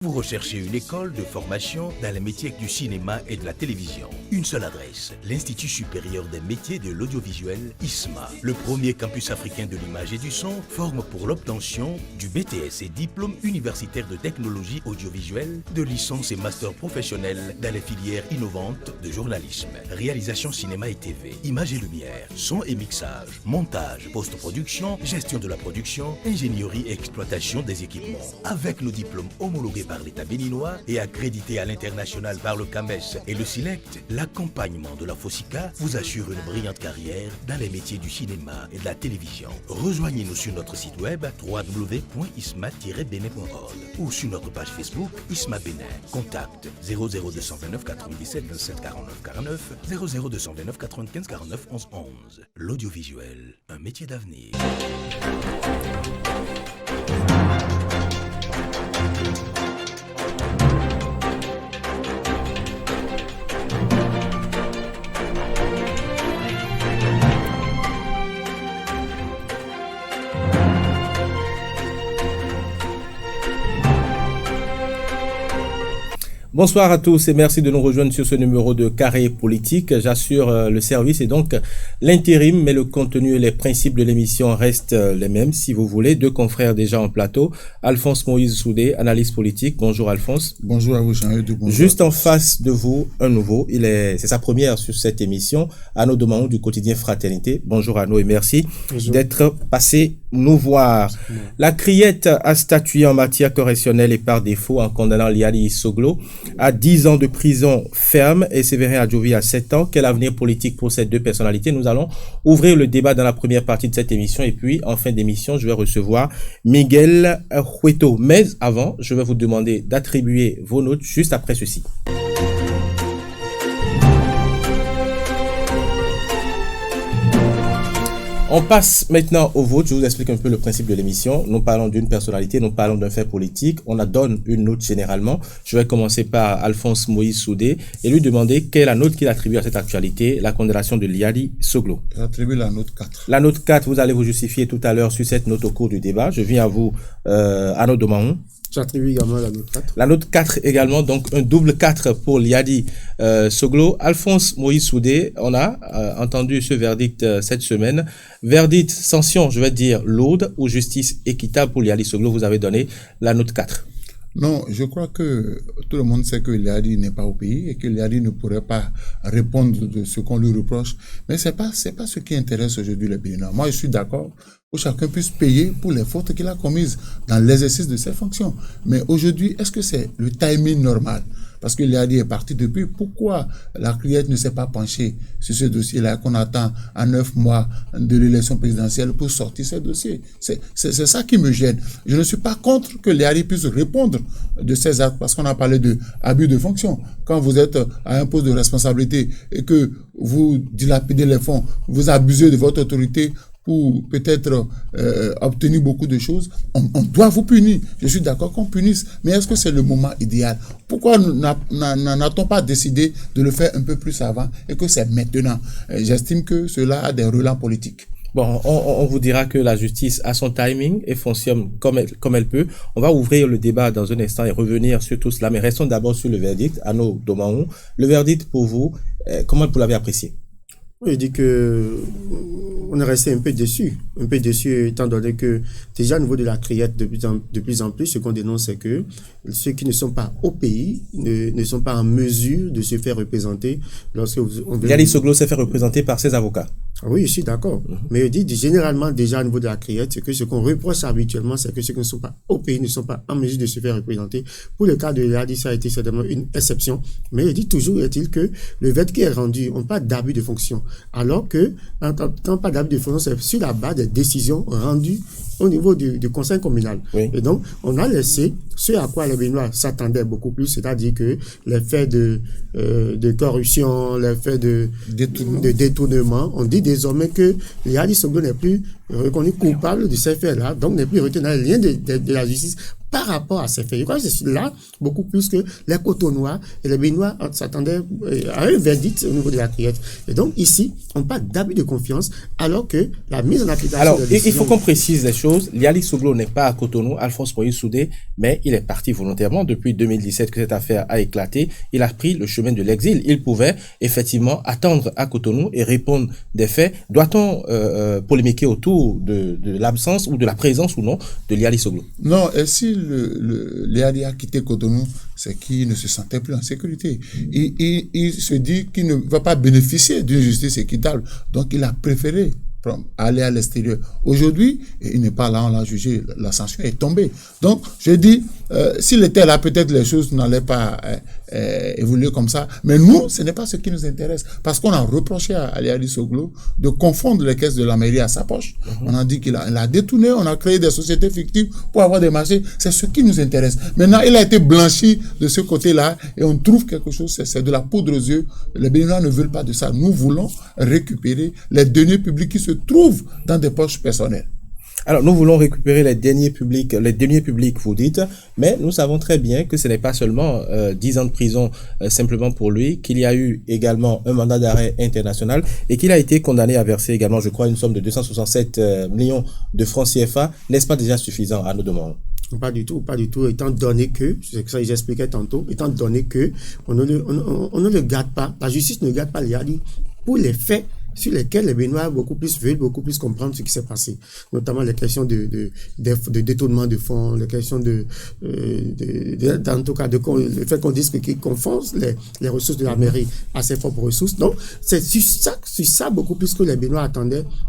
Vous recherchez une école de formation dans les métiers du cinéma et de la télévision. Une seule adresse, l'Institut supérieur des métiers de l'audiovisuel, ISMA. Le premier campus africain de l'image et du son forme pour l'obtention du BTS et diplôme universitaire de technologie audiovisuelle, de licence et master professionnel dans les filières innovantes de journalisme, réalisation cinéma et TV, images et lumière, son et mixage, montage, post-production, gestion de la production, ingénierie et exploitation des équipements. Avec nos diplômes homologués par l'État béninois et accrédité à l'international par le CAMES et le SILECT, l'accompagnement de la FOSICA vous assure une brillante carrière dans les métiers du cinéma et de la télévision. Rejoignez-nous sur notre site web www.isma-benin.org ou sur notre page Facebook ISMA Bénin. Contact 00229 97 27 49 49 00229 95 49 11 11. L'audiovisuel, un métier d'avenir. Bonsoir à tous et merci de nous rejoindre sur ce numéro de Carré Politique. J'assure le service et donc l'intérim, mais le contenu et les principes de l'émission restent les mêmes. Si vous voulez, deux confrères déjà en plateau. Alphonse Moïse Soudé, analyste politique. Bonjour Alphonse. Bonjour à vous, Jean-Eudes. Juste en face de vous, un nouveau. C'est sa première sur cette émission. Arnaud Domaon du quotidien Fraternité. Bonjour Arnaud et merci d'être passé nous voir. La Criette a statué en matière correctionnelle et par défaut en condamnant Liali Soglo à 10 ans de prison ferme et Séverin Adjovi à 7 ans. Quel avenir politique pour ces deux personnalités? Nous allons ouvrir le débat dans la première partie de cette émission et puis en fin d'émission, je vais recevoir Miguel Hueto. Mais avant, je vais vous demander d'attribuer vos notes juste après ceci. On passe maintenant au vote. Je vous explique un peu le principe de l'émission. Nous parlons d'une personnalité, nous parlons d'un fait politique. On donne une note généralement. Je vais commencer par Alphonse Moïse Soudé et lui demander quelle est la note qu'il attribue à cette actualité, la condamnation de Liali Soglo. J'attribue la note 4. La note 4, vous allez vous justifier tout à l'heure sur cette note au cours du débat. Je viens à vous, Arnaud Domaon. J'attribue également la note 4. La note 4 également, donc un double 4 pour Liali Soglo. Alphonse Moïse Soudé, on a entendu ce verdict cette semaine. Verdict, sanction, je vais dire lourde ou justice équitable pour Liali Soglo, vous avez donné la note 4. Non, je crois que tout le monde sait que Liali n'est pas au pays et que Liali ne pourrait pas répondre de ce qu'on lui reproche. Mais c'est pas ce qui intéresse aujourd'hui les Béninois. Moi, je suis d'accord pour que chacun puisse payer pour les fautes qu'il a commises dans l'exercice de ses fonctions. Mais aujourd'hui, est-ce que c'est le timing normal? Parce que Liali est parti depuis. Pourquoi la Criette ne s'est pas penchée sur ce dossier-là qu'on attend à 9 mois de l'élection présidentielle pour sortir ce dossier? C'est ça qui me gêne. Je ne suis pas contre que Liali puisse répondre de ses actes parce qu'on a parlé de abus de fonction. Quand vous êtes à un poste de responsabilité et que vous dilapidez les fonds, vous abusez de votre autorité pour peut-être obtenir beaucoup de choses, on doit vous punir. Je suis d'accord qu'on punisse, mais est-ce que c'est le moment idéal? Pourquoi n'a-t-on pas décidé de le faire un peu plus avant et que c'est maintenant? J'estime que cela a des relents politiques. Bon, on vous dira que la justice a son timing et fonctionne comme elle peut. On va ouvrir le débat dans un instant et revenir sur tout cela, mais restons d'abord sur le verdict. Arnaud Domaon, le verdict pour vous, comment vous l'avez apprécié? Oui, je dis que on est resté un peu déçu étant donné que déjà au niveau de la Criette de plus en plus, ce qu'on dénonce c'est que ceux qui ne sont pas au pays ne sont pas en mesure de se faire représenter lorsque Liali Soglo s'est fait représenter par ses avocats. Oui, je suis d'accord. Mais je dis généralement déjà au niveau de la Criette, c'est que ce qu'on reproche habituellement, c'est que ceux qui ne sont pas au pays ne sont pas en mesure de se faire représenter. Pour le cas de Liali, ça a été certainement une exception. Mais je dis toujours est-il que le verdict qui est rendu, on parle d'abus de fonction. Alors que, quand on parle d'abus de fonction, c'est sur la base des décisions rendues au niveau du conseil communal. Oui. Et donc, on a laissé ce à quoi les Béninois s'attendaient beaucoup plus, c'est-à-dire que les faits de corruption, les faits de détournement, on dit désormais que Liali Soglo n'est plus reconnu coupable de ces faits-là, donc n'est plus retenu dans les liens de la justice par rapport à ces faits. Je crois que c'est là, beaucoup plus que les Cotonois et les Béninois s'attendaient à un verdict au niveau de la criette. Et donc, ici, on parle d'abus de confiance, alors que la mise en application... Alors, il faut qu'on précise les choses. Liali Soglo n'est pas à Cotonou, Alphonse Moïse Soudé, mais il est parti volontairement. Depuis 2017 que cette affaire a éclaté, il a pris le chemin de l'exil. Il pouvait effectivement attendre à Cotonou et répondre des faits. Doit-on polémiquer autour de l'absence ou de la présence ou non de Liali Soglo? Non, et si Liali a quitté Cotonou, c'est qu'il ne se sentait plus en sécurité. Il se dit qu'il ne va pas bénéficier d'une justice équitable. Donc, il a préféré aller à l'extérieur. Aujourd'hui, il n'est pas là, on l'a jugé, la sanction est tombée. Donc, je dis, s'il était là, peut-être les choses n'allaient pas évoluer comme ça. Mais nous, ce n'est pas ce qui nous intéresse. Parce qu'on a reproché à Liali Soglo de confondre les caisses de la mairie à sa poche. On a dit qu'il a détourné, on a créé des sociétés fictives pour avoir des marchés. C'est ce qui nous intéresse. Maintenant, il a été blanchi de ce côté-là et on trouve quelque chose, c'est de la poudre aux yeux. Les Béninois ne veulent pas de ça. Nous voulons récupérer les deniers publics qui se trouvent dans des poches personnelles. Alors, nous voulons récupérer les deniers publics, vous dites, mais nous savons très bien que ce n'est pas seulement 10 ans de prison simplement pour lui, qu'il y a eu également un mandat d'arrêt international et qu'il a été condamné à verser également, je crois, une somme de 267 millions de francs CFA. N'est-ce pas déjà suffisant à nos demandes? Pas du tout, étant donné que, c'est ça que j'expliquais tantôt, étant donné que on ne le garde pas, la justice ne garde pas Liali pour les faits sur lesquels les Béninois veulent beaucoup plus comprendre ce qui s'est passé, notamment les questions de détournement de fonds, les questions en tout cas le fait qu'on dise qu'ils confondent les ressources de la mairie à ses propres ressources. Donc c'est sur ça beaucoup plus que les Béninois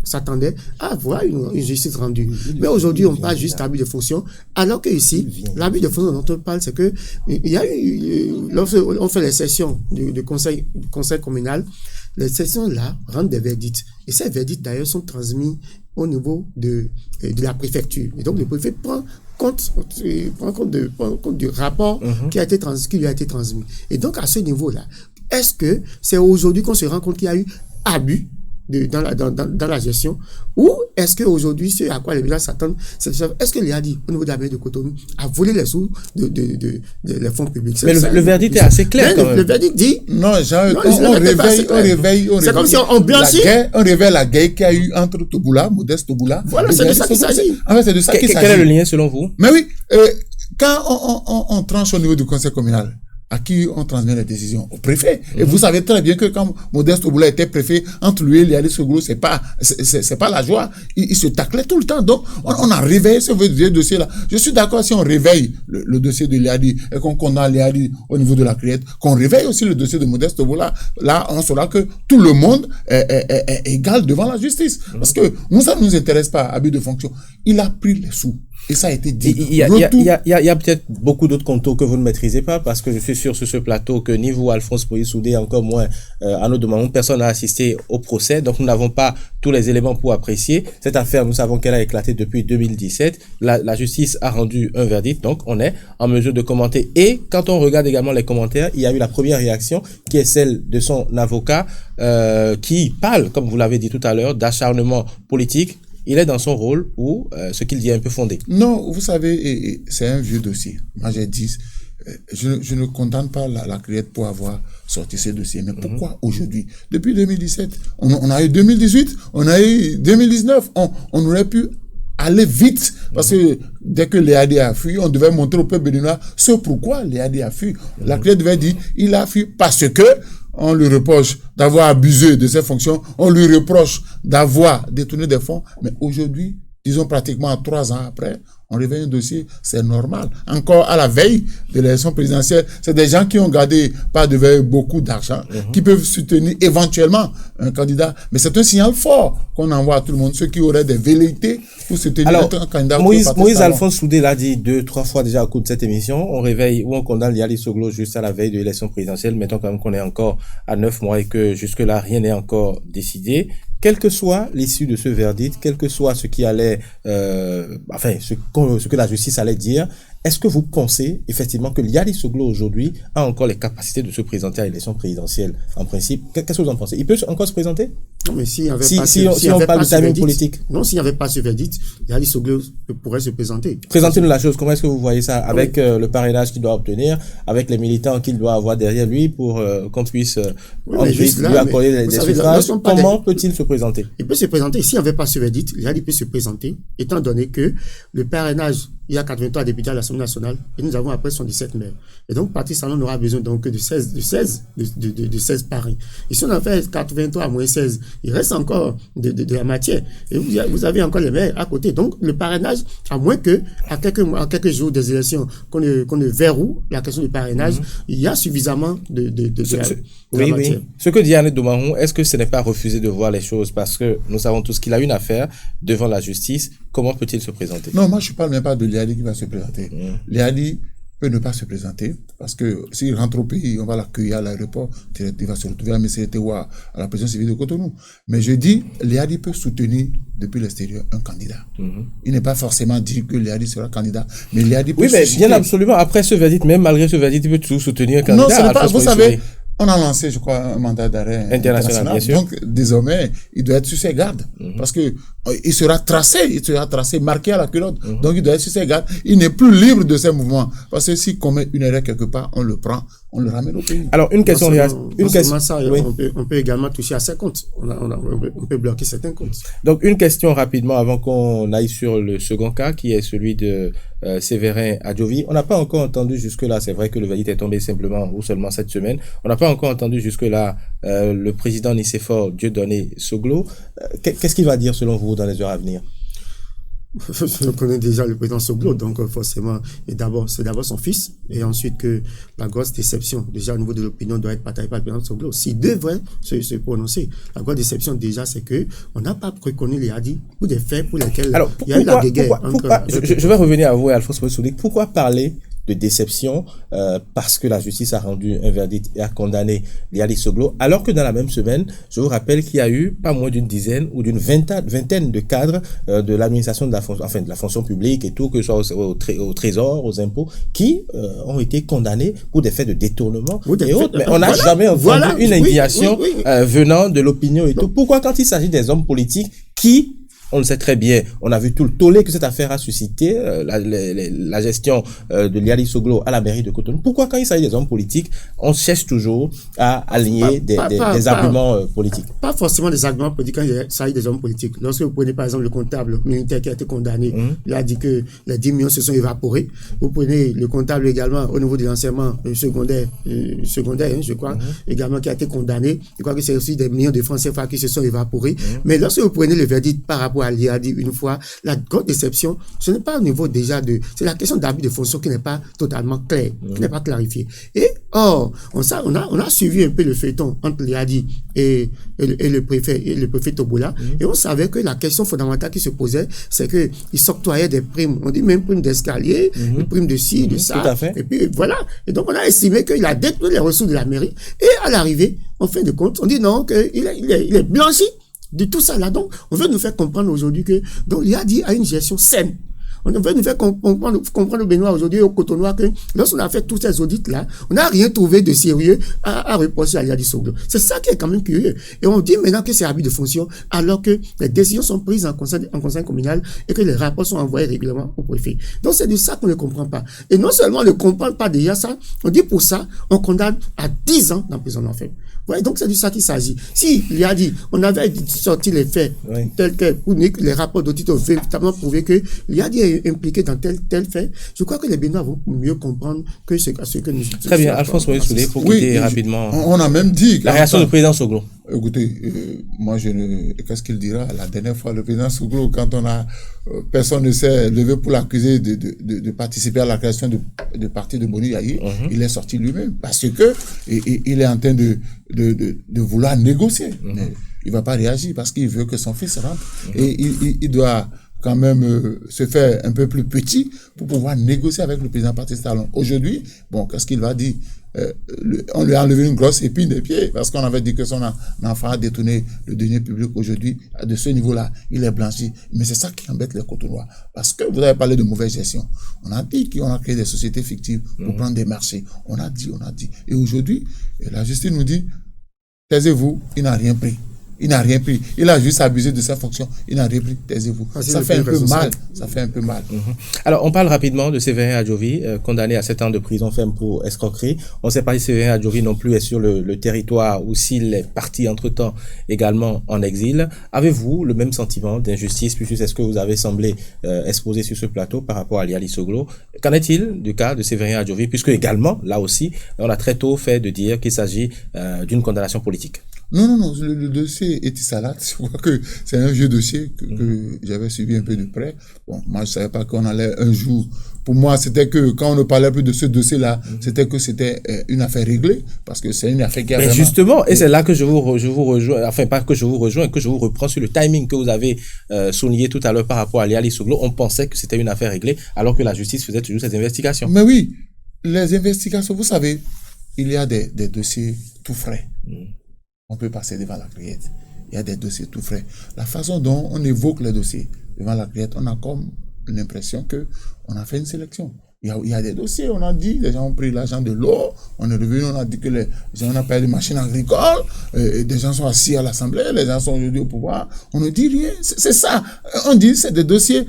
s'attendaient à avoir une justice rendue. Mais aujourd'hui on parle juste d'abus de fonction, alors que ici l'abus de fonction dont on parle, c'est que il y a eu on fait les sessions du conseil communal. Les sessions-là rendent des verdicts. Et ces verdicts, d'ailleurs, sont transmis au niveau de la préfecture. Et donc, le préfet prend compte du rapport qui lui a été transmis. Et donc, à ce niveau-là, est-ce que c'est aujourd'hui qu'on se rend compte qu'il y a eu abus dans la gestion, ou est-ce qu'aujourd'hui, ce à quoi les gens s'attendent, est-ce que Liali, au niveau de la mairie de Cotonou, a volé les sous les fonds publics? Mais le verdict est assez clair quand même. Le verdict dit... Non, on réveille c'est comme si on blanchit. On réveille la guerre qu'il y a eu entre Modeste Toboula. Voilà, c'est de ça qu'il s'agit. En fait, c'est de ça qu'il s'agit. Quel est le lien selon vous? Mais oui, quand on tranche au niveau du conseil communal, à qui on transmet les décisions? Au préfet. Et vous savez très bien que quand Modeste Toboula était préfet, entre lui et Liali Soglo, c'est pas la joie. Il se taclait tout le temps. Donc, on a réveillé ce vieux dossier-là. Je suis d'accord si on réveille le dossier de Liali et qu'on condamne Liali au niveau de la criette, qu'on réveille aussi le dossier de Modeste Toboula. Là, on saura que tout le monde est égal devant la justice. Parce que nous, ça ne nous intéresse pas, abus de fonction. Il a pris les sous. Et ça a été dit. Il y a peut-être beaucoup d'autres contours que vous ne maîtrisez pas, parce que je suis sûr sur ce plateau que ni vous, Alphonse Moïse Soudé, encore moins à nos demandes, personne n'a assisté au procès, donc nous n'avons pas tous les éléments pour apprécier. Cette affaire, nous savons qu'elle a éclaté depuis 2017. La justice a rendu un verdict, donc on est en mesure de commenter. Et quand on regarde également les commentaires, il y a eu la première réaction qui est celle de son avocat qui parle, comme vous l'avez dit tout à l'heure, d'acharnement politique. Il est dans son rôle où ce qu'il dit est un peu fondé. Non, vous savez, c'est un vieux dossier. Moi, j'ai dit, je ne condamne pas la criette pour avoir sorti ce dossier. Mais pourquoi aujourd'hui? Depuis 2017, on a eu 2018, on a eu 2019, on aurait pu aller vite, parce que dès que Liali a fui, on devait montrer au peuple béninois ce pourquoi Liali a fui. La criette devait dire, il a fui parce que on lui reproche d'avoir abusé de ses fonctions, on lui reproche d'avoir détourné des fonds, mais aujourd'hui, disons pratiquement 3 ans après, on réveille un dossier, c'est normal. Encore à la veille de l'élection présidentielle, c'est des gens qui ont gardé pas de veille beaucoup d'argent, qui peuvent soutenir éventuellement un candidat. Mais c'est un signal fort qu'on envoie à tout le monde, ceux qui auraient des velléités pour soutenir un candidat. Moïse Alphonse Soudé l'a dit 2-3 fois déjà au cours de cette émission, on réveille ou on condamne Liali Soglo juste à la veille de l'élection présidentielle. Mettons quand même qu'on est encore à 9 mois et que jusque-là, rien n'est encore décidé. Quelle que soit l'issue de ce verdict, quel que soit ce qui allait, ce que la justice allait dire, est-ce que vous pensez effectivement que Liali Soglo aujourd'hui a encore les capacités de se présenter à l'élection présidentielle en principe? Qu'est-ce que vous en pensez? Il peut encore se présenter? Non, mais s'il n'y avait si on parle de timing politique. Non, s'il n'y avait pas ce verdict, Yali Soglo pourrait se présenter. Présentez-nous la chose. Comment est-ce que vous voyez ça avec le parrainage qu'il doit obtenir, avec les militants qu'il doit avoir derrière lui pour qu'on puisse lui accorder des suffrages? Comment peut-il se présenter? Il peut se présenter. S'il n'y avait pas ce verdict, Yali peut se présenter, étant donné que le parrainage, il y a 83 députés à l'Assemblée nationale et nous avons après 77 maires. Et donc, Patrice Talon n'aura besoin donc que de 16 parrains. Et si on en fait 83 moins 16, il reste encore de la matière. Et vous avez encore les maires à côté. Donc, le parrainage, à moins que, à quelques jours des élections, qu'on ne verrouille la question du parrainage, il y a suffisamment de la matière. Oui. Ce que dit Annette Domarron, est-ce que ce n'est pas refuser de voir les choses parce que nous savons tous qu'il a une affaire devant la justice? Comment peut-il se présenter? Non, moi, je ne parle même pas de Liadi qui va se présenter. Liadi peut ne pas se présenter parce que s'il rentre au pays, on va l'accueillir à l'aéroport, il va se retrouver à Messétewa, à la prison civile de Cotonou. Mais je dis, Liadi peut soutenir depuis l'extérieur un candidat. Il n'est pas forcément dit que Liadi sera candidat, mais Liadi peut mais bien absolument. Après ce verdict, même malgré ce verdict, il peut toujours soutenir un candidat. Non, ce n'est pas, vous savez, on a lancé, je crois, un mandat d'arrêt international. Bien sûr. Donc, désormais, il doit être sur ses gardes. Parce que il sera tracé, marqué à la culotte. Donc, il doit être sur ses gardes. Il n'est plus libre de ses mouvements. Parce que s'il commet une erreur quelque part, on le prend, on le ramène au pays. Alors, une question. On peut également toucher à ses comptes. On peut bloquer certains comptes. Donc, une question rapidement avant qu'on aille sur le second cas, qui est celui de Séverin Adjovi. On n'a pas encore entendu jusque-là, c'est vrai que le verdict est tombé simplement ou seulement cette semaine. On n'a pas encore entendu jusque-là le président Nicéphore Dieudonné Soglo. Qu'est-ce qu'il va dire selon vous dans les heures à venir? Je connais déjà le président Soglo, donc forcément, c'est d'abord son fils, et ensuite que la grosse déception, déjà au niveau de l'opinion, doit être partagée par le président Soglo. S'il devrait se prononcer, la grosse déception déjà, c'est que on n'a pas reconnu les hadiths pour des faits pour lesquels il y a eu la guerre. Je vais revenir à vous, Alphonse Soulik. Pourquoi parler de déception parce que la justice a rendu un verdict et a condamné Liali Soglo, alors que dans la même semaine, je vous rappelle qu'il y a eu pas moins d'une dizaine ou d'une vingtaine de cadres de l'administration de la fonction publique et tout, que ce soit au trésor, aux impôts, qui ont été condamnés pour des faits de détournement et autres. Mais on n'a jamais entendu une indignation venant de l'opinion et tout. Pourquoi quand il s'agit des hommes politiques qui, on le sait très bien, on a vu tout le tollé que cette affaire a suscité, la gestion de Liali Soglo à la mairie de Cotonou. Pourquoi quand il s'agit des hommes politiques, on cherche toujours à aligner des arguments politiques? Pas forcément des arguments politiques quand il s'agit des hommes politiques. Lorsque vous prenez par exemple le comptable militaire qui a été condamné, il a dit que les 10 millions se sont évaporés. Vous prenez le comptable également au niveau de l'enseignement secondaire, je crois, également qui a été condamné. Je crois que c'est aussi des millions de francs CFA qui se sont évaporés. Mais lorsque vous prenez le verdict par rapport à Liadi une fois, la grande déception, ce n'est pas au niveau déjà c'est la question d'abus de fonction qui n'est pas totalement claire, qui n'est pas clarifiée. Et or, on a suivi un peu le feuilleton entre Liadi et le préfet Tobola, et on savait que la question fondamentale qui se posait, c'est que il s'octroyait des primes, on dit même primes d'escalier, des primes de ci, de ça, et puis voilà. Et donc on a estimé qu'il a détruit les ressources de la mairie, et à l'arrivée, en fin de compte, on dit non, qu'il est blanchi de tout ça là. Donc, on veut nous faire comprendre aujourd'hui que, donc, Liadi a une gestion saine. On veut nous faire comprendre au Benoît aujourd'hui, au Cotonou, que lorsqu'on a fait tous ces audits-là, on n'a rien trouvé de sérieux à reprocher à Liadi Soglo. C'est ça qui est quand même curieux. Et on dit maintenant que c'est abus de fonction, alors que les décisions sont prises en conseil communal et que les rapports sont envoyés régulièrement au préfet. Donc c'est de ça qu'on ne comprend pas. Et non seulement on ne comprend pas déjà ça, on dit pour ça, on condamne à 10 ans d'emprisonnement ferme. Ouais, donc c'est de ça qu'il s'agit. Si Liadi, on avait sorti les faits tels que les rapports d'audit ont véritablement prouvé que Liadi est impliqué dans tel fait, je crois que les Béninois vont mieux comprendre que ce que nous... Très bien, Alphonse Soulik, pour quitter rapidement. On a même dit... La réaction du président Soglo. Écoutez, moi qu'est-ce qu'il dira la dernière fois, le président Soglo, quand personne ne s'est levé pour l'accuser de participer à la création de parti de Boni Yahi, il est sorti lui-même parce que il est en train de vouloir négocier. Mais il va pas réagir parce qu'il veut que son fils rentre et il doit quand même se faire un peu plus petit pour pouvoir négocier avec le président Patrice Talon. Aujourd'hui, bon, qu'est-ce qu'il va dire? On lui a enlevé une grosse épine des pieds parce qu'on avait dit que son enfant a détourné le denier public. Aujourd'hui, de ce niveau-là, il est blanchi. Mais c'est ça qui embête les Cotonois. Parce que vous avez parlé de mauvaise gestion. On a dit qu'on a créé des sociétés fictives pour prendre des marchés. On a dit. Et aujourd'hui, la justice nous dit, taisez-vous, il n'a rien pris. Il n'a rien pris. Il a juste abusé de sa fonction. Il n'a rien pris. Taisez-vous. Ça fait un peu mal. Ça fait un peu mal. Alors, on parle rapidement de Séverin Adjovi, condamné à 7 ans de prison ferme pour escroquerie. On ne sait pas si Séverin Adjovi non plus est sur le territoire ou s'il est parti entre-temps également en exil. Avez-vous le même sentiment d'injustice, puisque c'est ce que vous avez semblé exposer sur ce plateau par rapport à Liali Soglo? Qu'en est-il du cas de Séverin Adjovi, puisque également, là aussi, on a très tôt fait de dire qu'il s'agit d'une condamnation politique? Non. Le dossier Etisalat, je crois que c'est un vieux dossier que j'avais suivi un peu de près. Bon, moi, je savais pas qu'on allait un jour. Pour moi, c'était que quand on ne parlait plus de ce dossier-là, c'était que c'était une affaire réglée, parce que c'est une affaire qui a vraiment... justement, et c'est là que je vous rejoins, enfin pas que je vous rejoins, que je vous reprends sur le timing que vous avez souligné tout à l'heure par rapport à Liali Soglo. On pensait que c'était une affaire réglée, alors que la justice faisait toujours ses investigations. Mais oui, les investigations, vous savez, il y a des dossiers tout frais. On peut passer devant la criette. Il y a des dossiers tout frais. La façon dont on évoque les dossiers devant la criette, on a comme l'impression que on a fait une sélection. Il y a des dossiers, on a dit, les gens ont pris l'argent de l'eau, on est revenu, on a dit que les gens ont payé des machines agricoles, et des gens sont assis à l'Assemblée, les gens sont aujourd'hui au pouvoir, on ne dit rien. C'est ça. On dit, c'est des dossiers.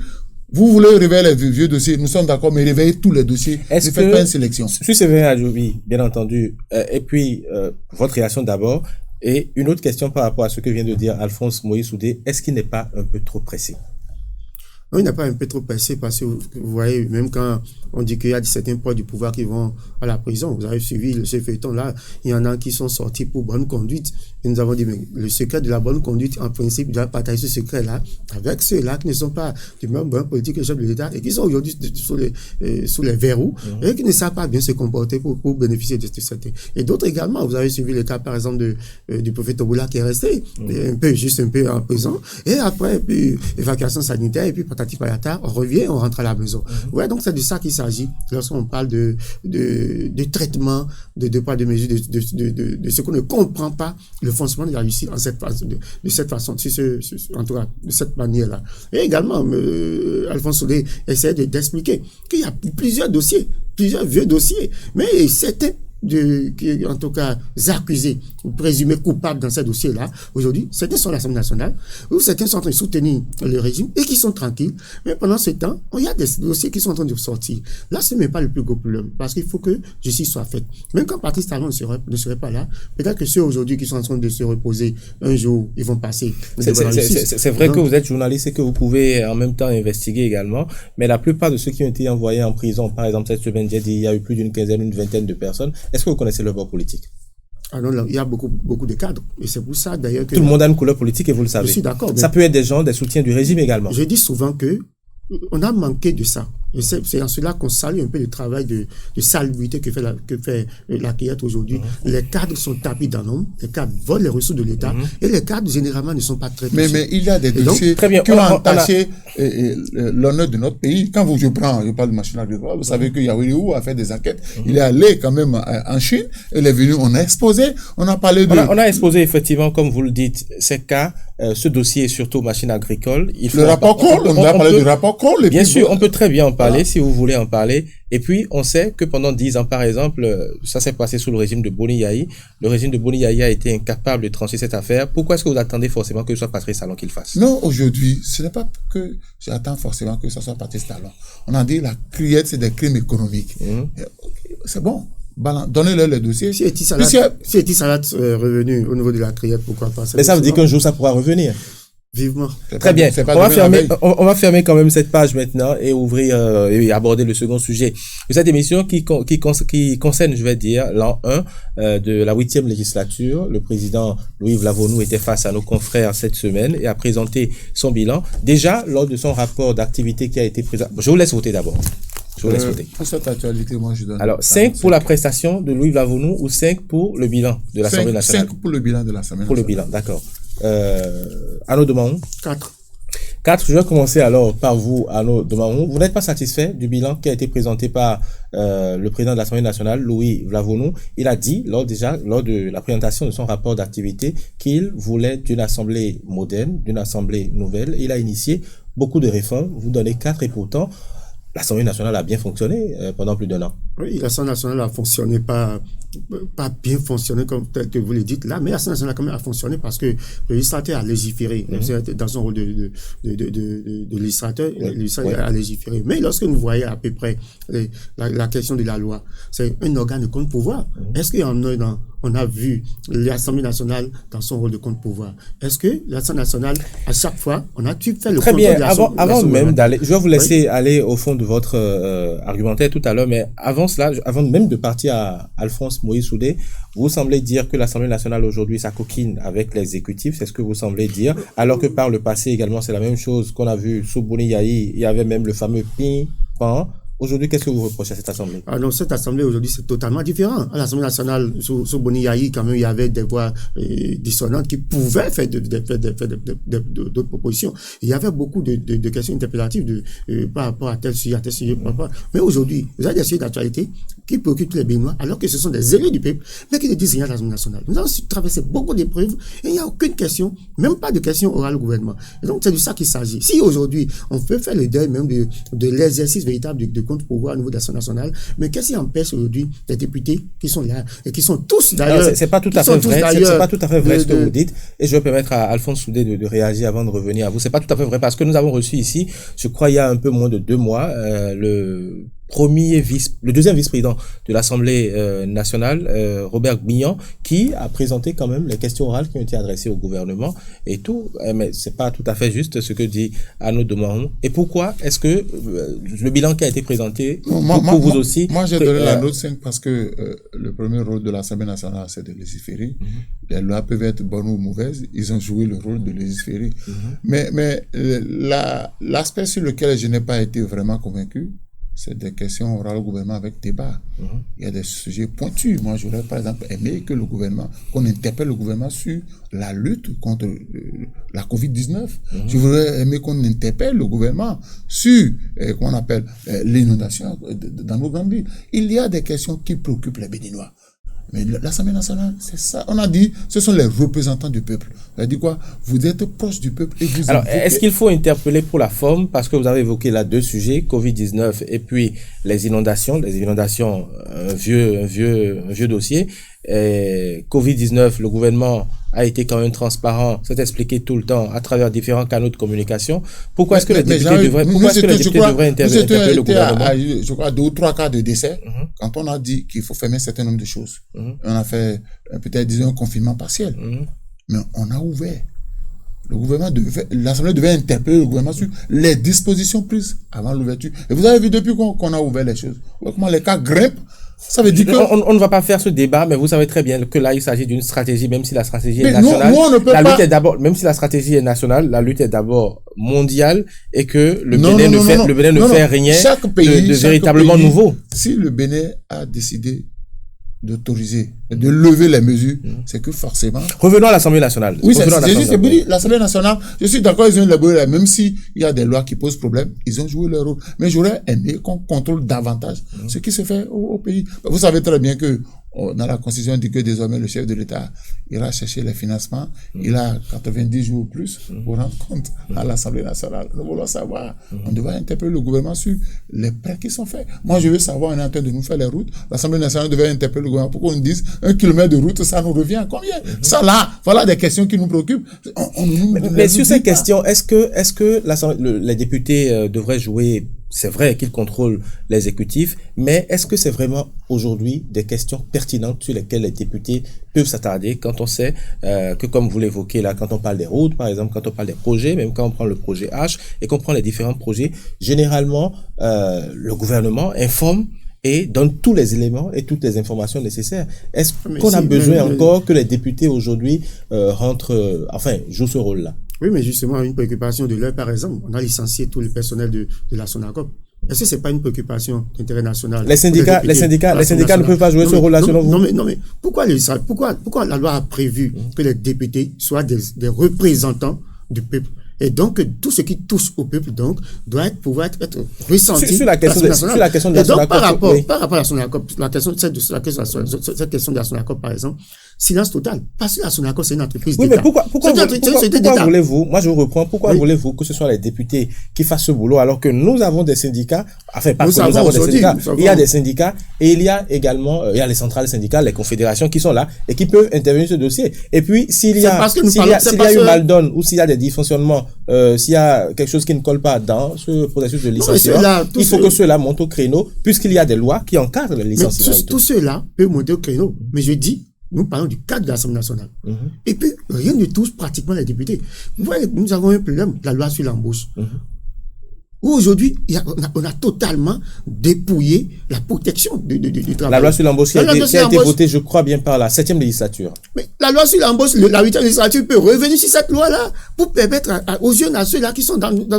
Vous voulez réveiller les vieux dossiers, nous sommes d'accord, mais réveillez tous les dossiers. Ne faites pas une sélection. Sur Séverin Adjovi, bien entendu, et puis votre réaction d'abord. Et une autre question par rapport à ce que vient de dire Alphonse Moïse Soudé, est-ce qu'il n'est pas un peu trop pressé? Non, il n'est pas un peu trop pressé parce que vous voyez, même quand on dit qu'il y a certains poids du pouvoir qui vont à la prison, vous avez suivi ce feuilleton-là, il y en a qui sont sortis pour bonne conduite. Et nous avons dit, mais le secret de la bonne conduite, en principe, il doit partager ce secret-là avec ceux-là qui ne sont pas du même bon politique que le chef de l'État et qui sont aujourd'hui sous les verrous et qui ne savent pas bien se comporter pour bénéficier de certains. Et d'autres également, vous avez suivi le cas, par exemple, du prophète Toboula qui est resté juste un peu en prison et après, puis évacuation sanitaire et puis patati patata, on revient, on rentre à la maison. Ouais, donc c'est de ça qu'il s'agit lorsqu'on parle de traitement, de pas de mesures, de ce qu'on ne comprend pas, le fonctionnement de la justice en cette façon, de cette façon, en tout cas, de cette manière-là. Et également, Alphonse Soudé essaie d'expliquer qu'il y a plusieurs dossiers, plusieurs vieux dossiers, mais certains en tout cas, accusés ou présumés coupables dans ces dossiers-là, aujourd'hui, certains sont à l'Assemblée nationale, ou certains sont en train de soutenir le régime et qui sont tranquilles. Mais pendant ce temps, il y a des dossiers qui sont en train de sortir. Là, ce n'est pas le plus gros problème, parce qu'il faut que justice soit faite. Même quand Patrice Talon ne serait pas là, peut-être que ceux aujourd'hui qui sont en train de se reposer, un jour, ils vont passer. C'est vrai que vous êtes journaliste et que vous pouvez en même temps investiguer également, mais la plupart de ceux qui ont été envoyés en prison, par exemple, cette semaine, il y a eu plus d'une quinzaine, une vingtaine de personnes. Est-ce que vous connaissez leur bord politique? Ah non, là, il y a beaucoup de cadres. Et c'est pour ça, d'ailleurs, que... Tout le monde a une couleur politique et vous le savez. Je suis d'accord. Ça peut être des gens, des soutiens du régime également. Je dis souvent que on a manqué de ça. Et c'est en cela qu'on salue un peu le travail de salubrité que fait la Criette aujourd'hui. Les cadres sont tapis dans l'ombre, les cadres volent les ressources de l'État, et les cadres, généralement, ne sont pas très touchés. Mais il y a des dossiers qui ont entaché l'honneur de notre pays. Quand je parle de machine agricole, vous savez que Yaoundé a fait des enquêtes. Il est allé quand même en Chine, il est venu, on a exposé, on a parlé de... On a exposé effectivement, comme vous le dites, ces cas, ce dossier, surtout machine agricole. Le rapport Kroll, on a parlé du rapport Kroll. Bien sûr, on peut très bien en parler, si vous voulez en parler. Et puis, on sait que pendant 10 ans, par exemple, ça s'est passé sous le régime de Boni Yahi. Le régime de Boni Yahi a été incapable de trancher cette affaire. Pourquoi est-ce que vous attendez forcément que ce soit Patrice Talon qui le fasse? Non, aujourd'hui, ce n'est pas que j'attends forcément que ce soit Patrice Talon. On a dit la criette, c'est des crimes économiques. C'est bon. Donnez-leur les dossiers. Si Eti Salat est revenu au niveau de la criette, pourquoi pas? Mais ça veut dire qu'un jour, ça pourra revenir. Vivement. Très bien. On va fermer quand même cette page maintenant et ouvrir et aborder le second sujet de cette émission qui concerne, je vais dire, l'an 1 de la 8e législature. Le président Louis Lavonu était face à nos confrères cette semaine et a présenté son bilan. Déjà, lors de son rapport d'activité qui a été présenté. Je vous laisse voter d'abord. Je vous laisse voter. Pour cette actualité, moi, je donne. Alors, 5 pour la prestation de Louis Lavonu ou 5 pour le bilan de l'Assemblée nationale? 5 pour le bilan de l'Assemblée nationale. Pour le bilan, d'accord. Arnaud Domahon? 4. 4. Je vais commencer alors par vous, Arnaud Domahon. Vous n'êtes pas satisfait du bilan qui a été présenté par le président de l'Assemblée nationale, Louis Lavonu. Il a dit, lors de la présentation de son rapport d'activité, qu'il voulait d'une assemblée moderne, d'une assemblée nouvelle. Il a initié beaucoup de réformes. Vous donnez 4 et pourtant, l'Assemblée nationale a bien fonctionné pendant plus d'1 an. Oui, l'Assemblée nationale a fonctionné par pas bien fonctionné comme tel que vous le dites là, mais l'Assemblée nationale quand même a fonctionné parce que le législateur a légiféré dans son rôle de législateur, le législateur a légiféré. Mais lorsque nous voyons à peu près la question de la loi, c'est un organe de contre-pouvoir. Est-ce qu'on a vu l'Assemblée nationale dans son rôle de contre-pouvoir? Est-ce que l'Assemblée nationale, à chaque fois, on a fait le Très bien. Avant même d'aller, je vais vous laisser oui. aller au fond de votre argumentaire tout à l'heure, mais avant cela, avant même de partir à Alphonse Moïse Soudé, vous semblez dire que l'Assemblée nationale aujourd'hui s'acoquine avec l'exécutif, c'est ce que vous semblez dire, alors que par le passé également, c'est la même chose qu'on a vu sous Boni Yahi, il y avait même le fameux ping-pong. Aujourd'hui, qu'est-ce que vous reprochez à cette Assemblée? Ah non, cette Assemblée aujourd'hui, c'est totalement différent. À l'Assemblée nationale, sous Boni Yahi, quand même, il y avait des voix dissonantes qui pouvaient faire d'autres propositions. Il y avait beaucoup de questions interpellatives par rapport à tel sujet, Mais aujourd'hui, vous avez des sujets d'actualité qui préoccupent les Béninois, alors que ce sont des élus du peuple, mais qui ne disent rien à l'Assemblée nationale. Nous avons traversé beaucoup d'épreuves et il n'y a aucune question, même pas de question orale au gouvernement. Et donc, c'est de ça qu'il s'agit. Si aujourd'hui, on peut faire le deuil même de l'exercice véritable de contre-pouvoir au niveau de l'Assemblée nationale, mais qu'est-ce qui empêche aujourd'hui les députés qui sont là et qui sont tous d'ailleurs... C'est pas tout à fait vrai, c'est pas tout à fait vrai ce que vous dites, et je vais permettre à Alphonse Soudé de réagir avant de revenir à vous. C'est pas tout à fait vrai parce que nous avons reçu ici, je crois il y a un peu moins de 2 mois, le deuxième vice-président de l'Assemblée nationale, Robert Bignan, qui a présenté quand même les questions orales qui ont été adressées au gouvernement et tout, mais c'est pas tout à fait juste ce que dit Arnaud Domaron. Et pourquoi est-ce que le bilan qui a été présenté pour vous aussi... Moi, j'ai donné la note 5 parce que le premier rôle de l'Assemblée nationale, c'est de légiférer. Les lois peuvent être bonnes ou mauvaises, ils ont joué le rôle de légiférer. Mais l'aspect sur lequel je n'ai pas été vraiment convaincu, c'est des questions orales au gouvernement avec débat. Il y a des sujets pointus. Moi, j'aurais par exemple aimé que qu'on interpelle le gouvernement sur la lutte contre la Covid-19. Je voudrais aimer qu'on interpelle le gouvernement sur, comment on appelle, l'inondation dans nos grandes villes. Il y a des questions qui préoccupent les Béninois. Mais l'Assemblée nationale, c'est ça. On a dit, ce sont les représentants du peuple. Ça dit quoi? Vous êtes proche du peuple et vous... Alors, est-ce qu'il faut interpeller pour la forme? Parce que vous avez évoqué là 2 sujets, Covid-19 et puis les inondations. Les inondations, un vieux dossier. Covid-19, le gouvernement a été quand même transparent, s'est expliqué tout le temps à travers différents canaux de communication. Pourquoi est-ce que les députés devraient interpeller le gouvernement? Je crois 2 ou 3 cas de décès, quand on a dit qu'il faut fermer un certain nombre de choses. On a fait peut-être, disons, un confinement partiel. Mais on a ouvert. L'Assemblée devait interpeller le gouvernement sur les dispositions prises avant l'ouverture. Et vous avez vu depuis qu'on a ouvert les choses, comment les cas grimpent. Ça veut dire on ne va pas faire ce débat, mais vous savez très bien que là, il s'agit d'une stratégie, même si la stratégie est nationale. La lutte est d'abord, même si la stratégie est nationale, la lutte est d'abord mondiale et que le Bénin ne fait rien de véritablement nouveau. Si le Bénin a décidé d'autoriser, de lever les mesures, c'est que forcément... Revenons à l'Assemblée nationale. Oui, l'Assemblée nationale, je suis d'accord, ils ont élaboré, même s'il y a des lois qui posent problème, ils ont joué leur rôle. Mais j'aurais aimé qu'on contrôle davantage ce qui se fait au pays. Vous savez très bien que dans la Constitution, on dit que désormais le chef de l'État ira chercher les financements. Il a 90 jours ou plus pour rendre compte à l'Assemblée nationale. Nous voulons savoir, on devrait interpeller le gouvernement sur les prêts qui sont faits. Moi, je veux savoir, on est en train de nous faire les routes. L'Assemblée nationale devrait interpeller le gouvernement pour qu'on nous dise 1 kilomètre de route, ça nous revient à combien? Ça là, voilà des questions qui nous préoccupent. Mais sur ces questions, est-ce que les députés devraient jouer? C'est vrai qu'ils contrôlent l'exécutif, mais est-ce que c'est vraiment aujourd'hui des questions pertinentes sur lesquelles les députés peuvent s'attarder quand on sait que, comme vous l'évoquez là, quand on parle des routes, par exemple, quand on parle des projets, même quand on prend le projet H et qu'on prend les différents projets, généralement, le gouvernement informe et donne tous les éléments et toutes les informations nécessaires. Est-ce qu'on a besoin encore que les députés aujourd'hui jouent ce rôle-là? Oui, mais justement, une préoccupation de l'heure, par exemple, on a licencié tout le personnel de la SONACOP. Est-ce que c'est pas une préoccupation d'intérêt national? Les syndicats ne peuvent pas jouer ce rôle-là selon vous? Non, mais pourquoi la loi a prévu que les députés soient des représentants du peuple? Et donc, tout ce qui touche au peuple, donc, doit pouvoir être ressenti. Sur la question de la SONACOP. Par rapport à la SONACOP, cette question de la SONACOP, par exemple, silence total. Parce que la Sonaco, c'est une entreprise Oui, d'État. mais pourquoi voulez-vous, moi je vous reprends, pourquoi Oui. voulez-vous que ce soit les députés qui fassent ce boulot alors que nous avons des syndicats, enfin pas Nous que nous savons avons des aujourd'hui, syndicats, nous savons. il y a des syndicats et il y a également, il y a les centrales syndicales, les confédérations qui sont là et qui peuvent intervenir sur ce dossier. Et puis s'il y C'est a, parce que nous s'il y parlons- a, c'est s'il y a parce une que- maldonne ou s'il y a des dysfonctionnements, s'il y a quelque chose qui ne colle pas dans ce processus de mais licenciement, ceux-là, tous il faut ceux- que ceux-là montent au créneau puisqu'il y a des lois qui encadrent les Mais licenciements. et tous tout. ceux-là peuvent monter au créneau. Mais je dis, nous parlons du cadre de l'Assemblée nationale. Et puis, rien ne touche pratiquement les députés. Vous voyez, nous avons un problème, la loi sur l'embauche. Où aujourd'hui, on a totalement dépouillé la protection du travail. La loi sur l'embauche qui a La loi été sur l'embauche- votée, je crois bien, par la 7e législature. Mais la loi sur l'embauche, la 8e législature peut revenir sur cette loi-là pour permettre aux jeunes, à ceux-là qui sont dans une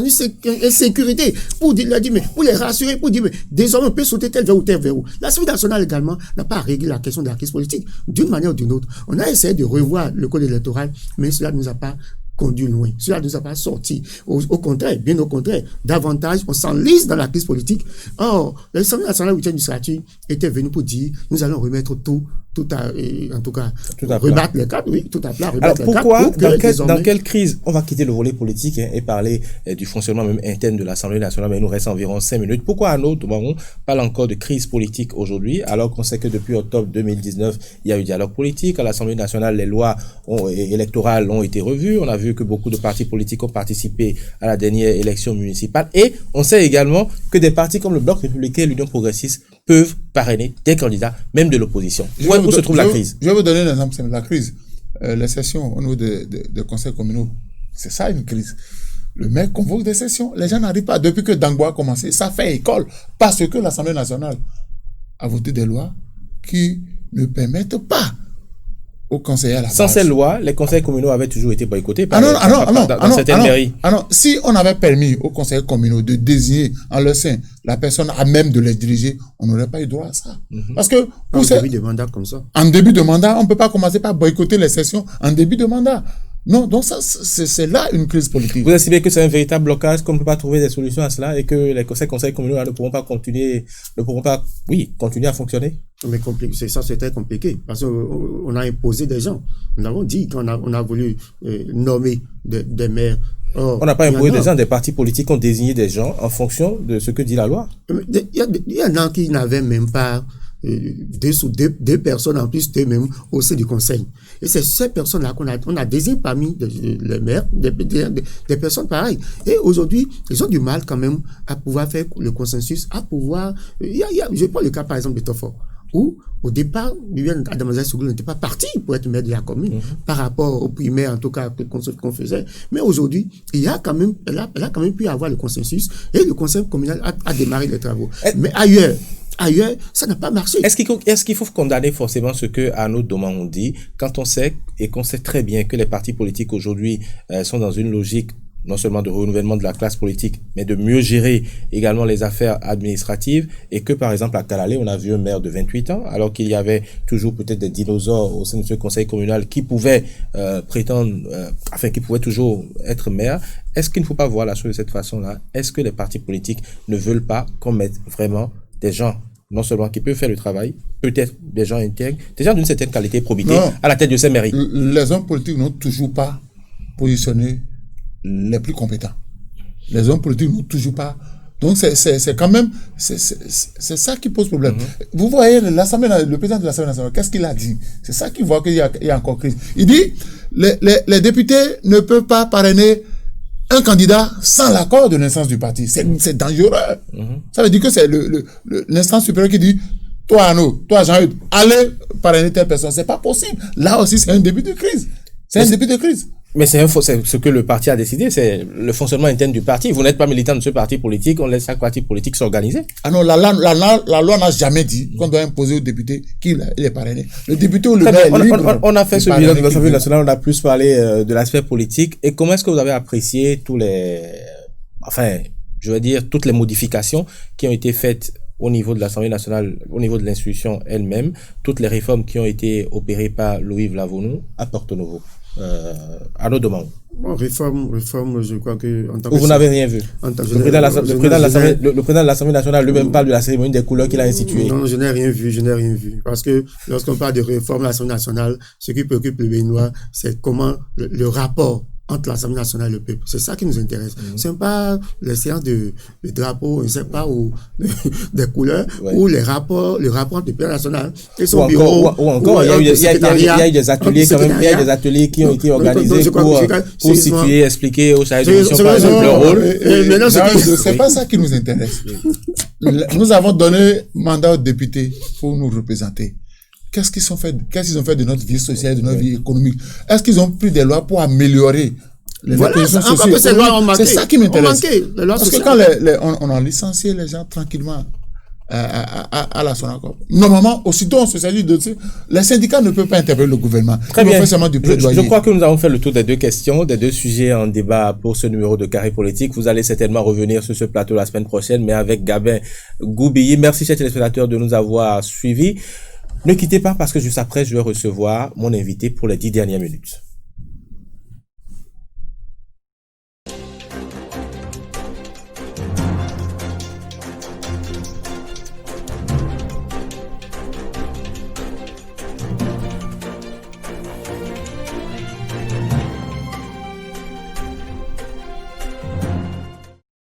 insécurité, pour leur dire, mais pour les rassurer, pour dire, mais désormais on peut sauter tel vers ou tel vers où. L'Assemblée nationale également n'a pas réglé la question de la crise politique d'une manière ou d'une autre. On a essayé de revoir le code électoral, mais cela ne nous a pas conduit loin. Cela ne nous a pas sorti. Au contraire, bien au contraire, davantage, on s'enlise dans la crise politique. Or, l'Assemblée nationale 8e législature était venue pour dire, nous allons remettre tout à, en tout cas, Tout à plat. rebattre les cartes, oui, tout à plat, Alors rebattre les cartes. pourquoi, pour que désormais- dans quelle crise, on va quitter le volet politique et parler du fonctionnement même interne de l'Assemblée nationale, mais il nous reste environ 5 minutes. Pourquoi à notre moment on parle encore de crise politique aujourd'hui, alors qu'on sait que depuis octobre 2019, il y a eu dialogue politique, à l'Assemblée nationale, les lois électorales ont été revues, on a vu que beaucoup de partis politiques ont participé à la dernière élection municipale, et on sait également que des partis comme le Bloc républicain et l'Union progressiste peuvent parrainer des candidats, même de l'opposition. Où se trouve la crise? Je vais vous donner un exemple, c'est la crise. Les sessions au niveau des conseils communaux, c'est ça une crise. Le mec convoque des sessions, les gens n'arrivent pas. Depuis que Dangbo a commencé, ça fait école. Parce que l'Assemblée nationale a voté des lois qui ne permettent pas aux conseillers à la Sans base. ces lois, les conseils communaux avaient toujours été boycottés Ah non, dans certaines mairies. Si on avait permis aux conseillers communaux de désigner en leur sein la personne à même de les diriger, on n'aurait pas eu droit à ça. Parce que en pour début de mandat comme ça. en début de mandat, on ne peut pas commencer par boycotter les sessions en début de mandat. Non, donc ça, c'est là une crise politique. Vous estimez que c'est un véritable blocage, qu'on ne peut pas trouver des solutions à cela et que les conseils communaux ne pourront pas continuer à fonctionner? Mais compliqué, c'est très compliqué parce qu'on a imposé des gens. Nous avons dit qu'on a voulu nommer des maires. Or, On n'a pas imposé il y en a- des gens, des partis politiques ont désigné des gens en fonction de ce que dit la loi. Il y en a qui n'avaient même pas deux personnes en plus d'eux-mêmes au sein du conseil. Et c'est ces personnes-là on a désigné parmi les maires, des personnes pareilles. Et aujourd'hui, ils ont du mal quand même à pouvoir faire le consensus, à pouvoir... je prends le cas par exemple de Tofor, où au départ, Viviane Adamazel Sougou n'était pas parti pour être maire de la commune par rapport aux primaires en tout cas qu'on faisait. Mais aujourd'hui, elle a quand même pu avoir le consensus et le conseil communal a démarré les travaux. Mais ailleurs, ça n'a pas marché. Est-ce qu'il faut condamner forcément ce que Arnaud Domahon dit quand on sait et qu'on sait très bien que les partis politiques aujourd'hui sont dans une logique non seulement de renouvellement de la classe politique, mais de mieux gérer également les affaires administratives, et que par exemple à Kalalé, on a vu un maire de 28 ans, alors qu'il y avait toujours peut-être des dinosaures au sein de ce conseil communal qui pouvaient qui pouvaient toujours être maire. Est-ce qu'il ne faut pas voir la chose de cette façon-là? Est-ce que les partis politiques ne veulent pas qu'on mette vraiment des gens non seulement qui peuvent faire le travail, peut-être des gens intègres, des gens d'une certaine qualité et probité à la tête de ces mairies? Les hommes politiques n'ont toujours pas positionné les plus compétents. Les hommes politiques n'ont toujours pas. Donc c'est quand même c'est ça qui pose problème. Vous voyez le président de l'Assemblée nationale, qu'est-ce qu'il a dit? C'est ça qui voit qu'il y a encore crise. Il dit les députés ne peuvent pas parrainer un candidat sans l'accord de l'instance du parti. C'est dangereux. Ça veut dire que c'est l'instance supérieure qui dit toi Arnaud, toi Jean-Eudes, allez parrainer telle personne. C'est pas possible. Là aussi c'est un début de crise. Mais c'est ce que le parti a décidé, c'est le fonctionnement interne du parti. Vous n'êtes pas militant de ce parti politique, on laisse chaque parti politique s'organiser. Ah non, la loi n'a jamais dit qu'on doit imposer aux députés qu'il est parrainé. Le député ou le maire est libre. On a fait ce bilan de l'Assemblée nationale, on a plus parlé de l'aspect politique. Et comment est-ce que vous avez apprécié toutes les modifications qui ont été faites au niveau de l'Assemblée nationale, au niveau de l'institution elle-même, toutes les réformes qui ont été opérées par Louis Vlavonou à Porto Novo? à nos demandes. Bon, réforme, je crois que... En tant Ou que vous n'avez rien vu? en tant que Le président de l'Assemblée nationale lui-même parle de la cérémonie des couleurs qu'il a instituée. Non, je n'ai rien vu. Parce que lorsqu'on parle de réforme de l'Assemblée nationale, ce qui préoccupe le Béninois, c'est comment le rapport entre l'Assemblée nationale et le peuple. C'est ça qui nous intéresse. C'est pas les séances de drapeaux, je ne sais pas, ou des couleurs, ou le rapport entre le président national et son bureau. Ou encore, il y a eu des ateliers quand même, il y a des ateliers qui ont été organisés pour situer, expliquer aux chargés de mission par exemple leur rôle. C'est pas ça qui nous intéresse. Nous avons donné mandat aux députés pour nous représenter. Qu'est-ce qu'ils ont fait de notre vie sociale, de notre vie économique? Est-ce qu'ils ont pris des lois pour améliorer les conditions sociales? C'est ça qui m'intéresse. Parce que quand on a licencié les gens tranquillement à la Sonacop, normalement, aussitôt on se s'agit de les syndicats ne peuvent pas interpeller le gouvernement. Très bien. Je crois que nous avons fait le tour des deux questions, des deux sujets en débat pour ce numéro de Carré Politique. Vous allez certainement revenir sur ce plateau la semaine prochaine, mais avec Gabin Goubilly. Merci, chers téléspectateurs, de nous avoir suivis. Ne quittez pas parce que juste après, je vais recevoir mon invité pour les 10 dernières minutes.